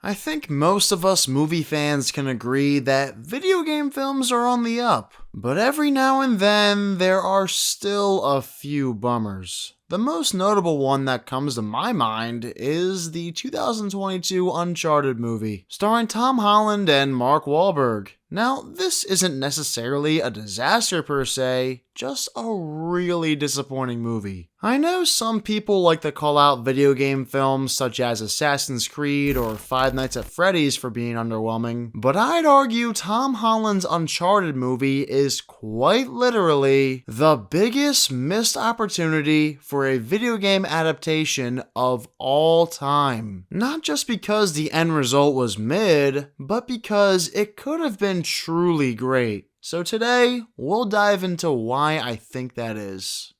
I think most of us movie fans can agree that video game films are on the up, but every now and then there are still a few bummers. The most notable one that comes to my mind is the 2022 Uncharted movie, starring Tom Holland and Mark Wahlberg. Now, this isn't necessarily a disaster per se, just a really disappointing movie. I know some people like to call out video game films such as Assassin's Creed or Five Nights at Freddy's for being underwhelming, but I'd argue Tom Holland's Uncharted movie is quite literally the biggest missed opportunity for a video game adaptation of all time. Not just because the end result was mid, but because it could have been truly great. So today, we'll dive into why I think that is.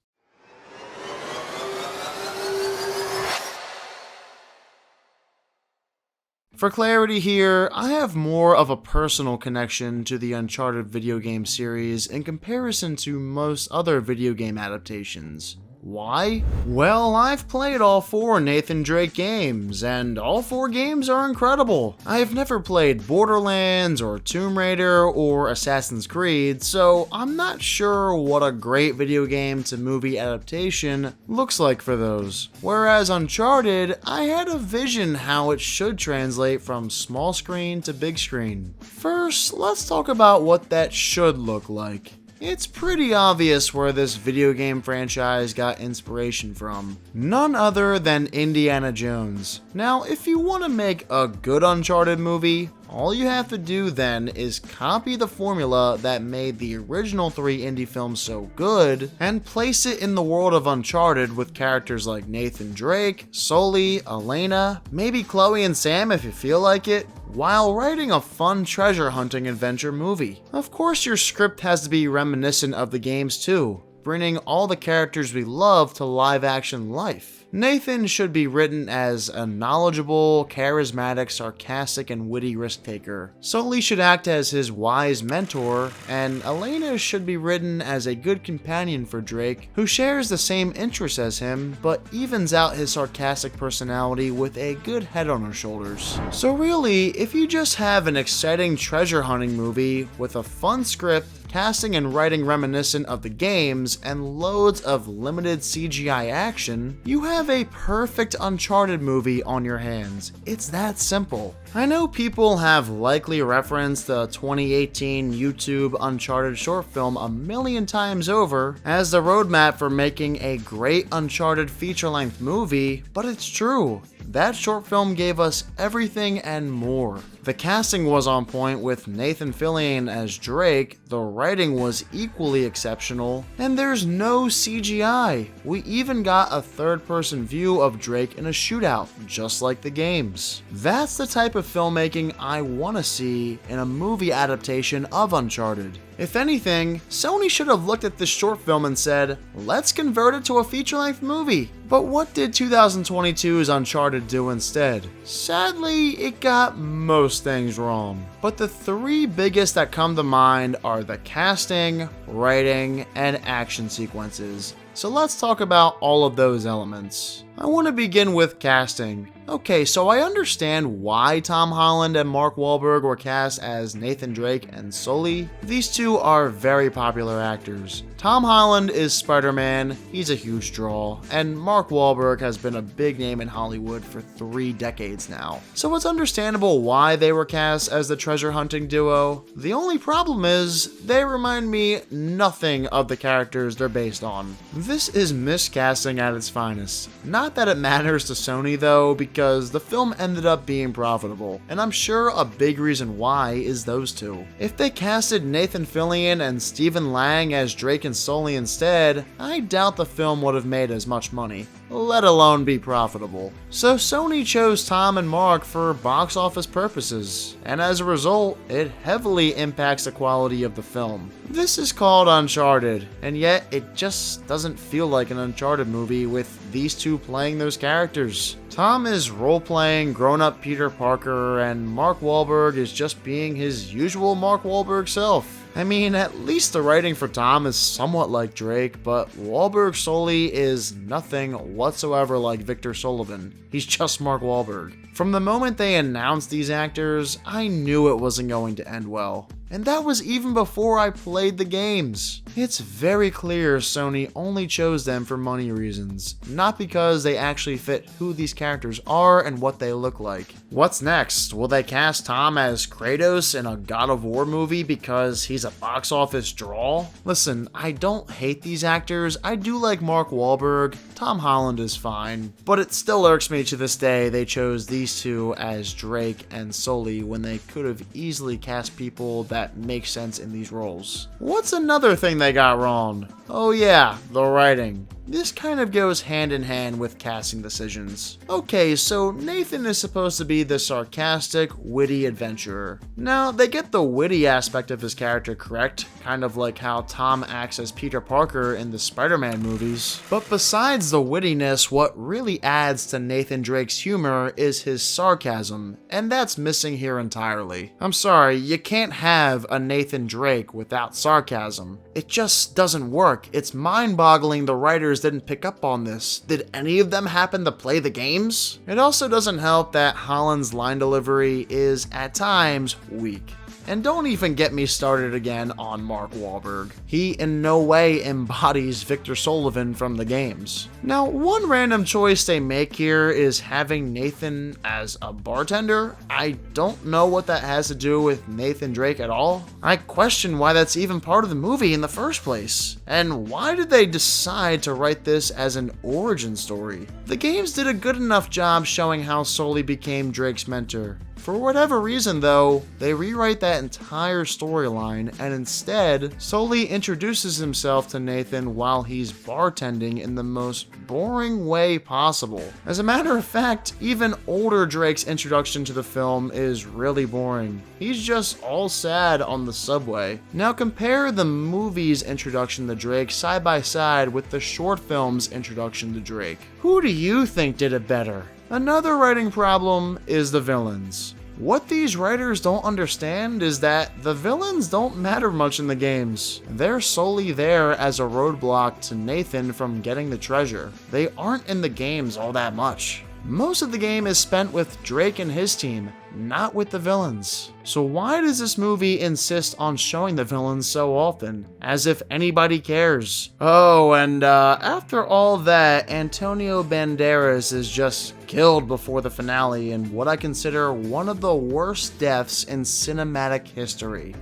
For clarity here, I have more of a personal connection to the Uncharted video game series in comparison to most other video game adaptations. Why? Well, I've played all 4 Nathan Drake games, and all 4 games are incredible. I've never played Borderlands or Tomb Raider or Assassin's Creed, so I'm not sure what a great video game to movie adaptation looks like for those. Whereas Uncharted, I had a vision how it should translate from small screen to big screen. First, let's talk about what that should look like. It's pretty obvious where this video game franchise got inspiration from. None other than Indiana Jones. Now, if you want to make a good Uncharted movie, all you have to do then is copy the formula that made the original 3 indie films so good and place it in the world of Uncharted with characters like Nathan Drake, Sully, Elena, maybe Chloe and Sam if you feel like it, while writing a fun treasure hunting adventure movie. Of course, your script has to be reminiscent of the games too, bringing all the characters we love to live action life. Nathan should be written as a knowledgeable, charismatic, sarcastic, and witty risk-taker. Sully should act as his wise mentor, and Elena should be written as a good companion for Drake, who shares the same interests as him, but evens out his sarcastic personality with a good head on her shoulders. So really, if you just have an exciting treasure hunting movie with a fun script, casting and writing reminiscent of the games, and loads of limited CGI action, you have a perfect Uncharted movie on your hands. It's that simple. I know people have likely referenced the 2018 YouTube Uncharted short film a million times over as the roadmap for making a great Uncharted feature-length movie, but it's true. That short film gave us everything and more. The casting was on point with Nathan Fillion as Drake, the writing was equally exceptional, and there's no CGI. We even got a third-person view of Drake in a shootout, just like the games. That's the type of filmmaking I want to see in a movie adaptation of Uncharted. If anything, Sony should have looked at this short film and said, let's convert it to a feature-length movie. But what did 2022's Uncharted do instead? Sadly, it got most things wrong. But the 3 biggest that come to mind are the casting, writing, and action sequences. So let's talk about all of those elements. I want to begin with casting. Okay, so I understand why Tom Holland and Mark Wahlberg were cast as Nathan Drake and Sully. These 2 are very popular actors. Tom Holland is Spider-Man, he's a huge draw, and Mark Wahlberg has been a big name in Hollywood for 3 decades now. So it's understandable why they were cast as the treasure hunting duo. The only problem is, they remind me nothing of the characters they're based on. This is miscasting at its finest. Not that it matters to Sony though, because the film ended up being profitable, and I'm sure a big reason why is those 2. If they casted Nathan Fillion and Stephen Lang as Drake and Sully instead, I doubt the film would have made as much money, let alone be profitable. So Sony chose Tom and Mark for box office purposes, and as a result, it heavily impacts the quality of the film. This is called Uncharted, and yet it just doesn't feel like an Uncharted movie with these 2 playing those characters. Tom is role-playing grown-up Peter Parker, and Mark Wahlberg is just being his usual Mark Wahlberg self. I mean, at least the writing for Tom is somewhat like Drake, but Wahlberg Sully is nothing whatsoever like Victor Sullivan. He's just Mark Wahlberg. From the moment they announced these actors, I knew it wasn't going to end well. And that was even before I played the games. It's very clear Sony only chose them for money reasons, not because they actually fit who these characters are and what they look like. What's next? Will they cast Tom as Kratos in a God of War movie because he's a box office draw? Listen, I don't hate these actors. I do like Mark Wahlberg. Tom Holland is fine, but it still irks me to this day they chose these two as Drake and Sully when they could have easily cast people that make sense in these roles. What's another thing they got wrong? Oh yeah, the writing. This kind of goes hand in hand with casting decisions. Okay, so Nathan is supposed to be the sarcastic, witty adventurer. Now, they get the witty aspect of his character correct, kind of like how Tom acts as Peter Parker in the Spider-Man movies. But besides the wittiness, what really adds to Nathan Drake's humor is his sarcasm, and that's missing here entirely. I'm sorry, you can't have a Nathan Drake without sarcasm. It just doesn't work. It's mind-boggling the writers didn't pick up on this. Did any of them happen to play the games? It also doesn't help that Holland's line delivery is, at times, weak. And don't even get me started again on Mark Wahlberg. He in no way embodies Victor Sullivan from the games. Now, one random choice they make here is having Nathan as a bartender. I don't know what that has to do with Nathan Drake at all. I question why that's even part of the movie in the first place. And why did they decide to write this as an origin story? The games did a good enough job showing how Sully became Drake's mentor. For whatever reason though, they rewrite that entire storyline and instead, Sully introduces himself to Nathan while he's bartending in the most boring way possible. As a matter of fact, even older Drake's introduction to the film is really boring. He's just all sad on the subway. Now compare the movie's introduction to Drake side by side with the short film's introduction to Drake. Who do you think did it better? Another writing problem is the villains. What these writers don't understand is that the villains don't matter much in the games. They're solely there as a roadblock to Nathan from getting the treasure. They aren't in the games all that much. Most of the game is spent with Drake and his team, not with the villains. So why does this movie insist on showing the villains so often? As if anybody cares. Oh, and after all that, Antonio Banderas is just killed before the finale in what I consider one of the worst deaths in cinematic history.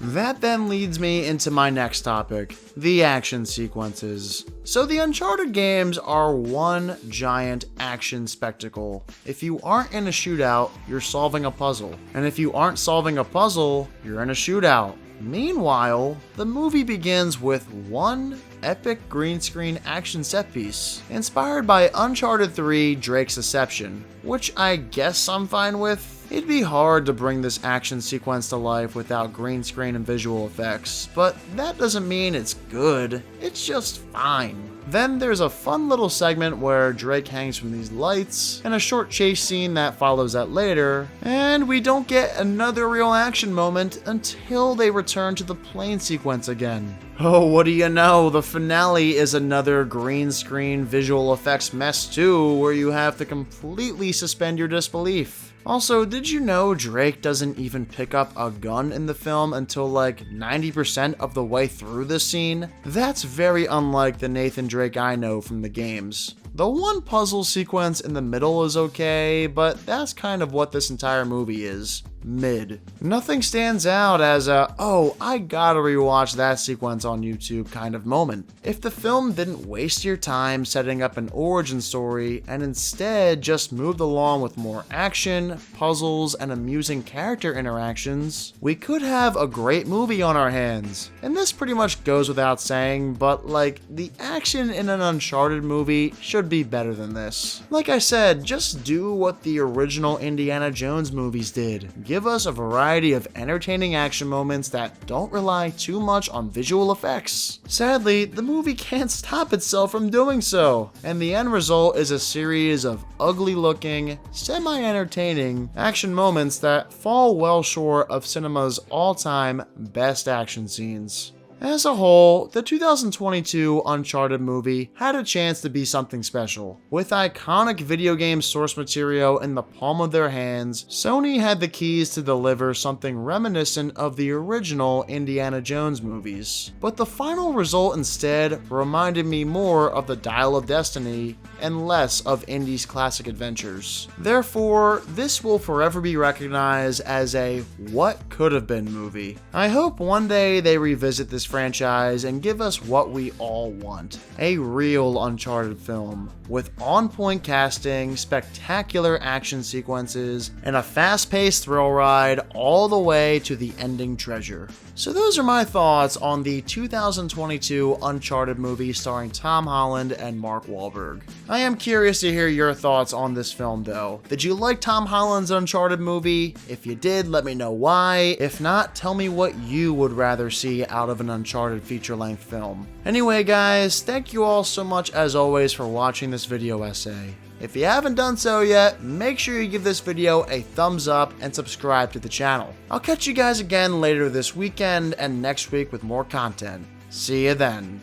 That then leads me into my next topic, the action sequences. So the Uncharted games are one giant action spectacle. If you aren't in a shootout, you're solving a puzzle. And if you aren't solving a puzzle, you're in a shootout. Meanwhile, the movie begins with one epic green screen action set piece, inspired by Uncharted 3 Drake's Deception, which I guess I'm fine with. It'd be hard to bring this action sequence to life without green screen and visual effects, but that doesn't mean it's good, it's just fine. Then there's a fun little segment where Drake hangs from these lights, and a short chase scene that follows that later, and we don't get another real action moment until they return to the plane sequence again. Oh, what do you know, the finale is another green screen visual effects mess too, where you have to completely suspend your disbelief. Also, did you know Drake doesn't even pick up a gun in the film until like 90% of the way through this scene? That's very unlike the Nathan Drake I know from the games. The one puzzle sequence in the middle is okay, but that's kind of what this entire movie is. Mid. Nothing stands out as a, oh, I gotta rewatch that sequence on YouTube kind of moment. If the film didn't waste your time setting up an origin story and instead just moved along with more action, puzzles, and amusing character interactions, we could have a great movie on our hands. And this pretty much goes without saying, but like, the action in an Uncharted movie should be better than this. Like I said, just do what the original Indiana Jones movies did. give us a variety of entertaining action moments that don't rely too much on visual effects. Sadly, the movie can't stop itself from doing so, and the end result is a series of ugly-looking, semi-entertaining action moments that fall well short of cinema's all-time best action scenes. As a whole, the 2022 Uncharted movie had a chance to be something special. With iconic video game source material in the palm of their hands, Sony had the keys to deliver something reminiscent of the original Indiana Jones movies. But the final result instead reminded me more of the Dial of Destiny and less of Indy's classic adventures. Therefore, this will forever be recognized as a what could have been movie. I hope one day they revisit this franchise and give us what we all want. A real Uncharted film with on-point casting, spectacular action sequences, and a fast-paced thrill ride all the way to the ending treasure. So those are my thoughts on the 2022 Uncharted movie starring Tom Holland and Mark Wahlberg. I am curious to hear your thoughts on this film though. Did you like Tom Holland's Uncharted movie? If you did, let me know why. If not, tell me what you would rather see out of an Uncharted feature-length film. Anyway guys, thank you all so much as always for watching this video essay. If you haven't done so yet, make sure you give this video a thumbs up and subscribe to the channel. I'll catch you guys again later this weekend and next week with more content. See you then.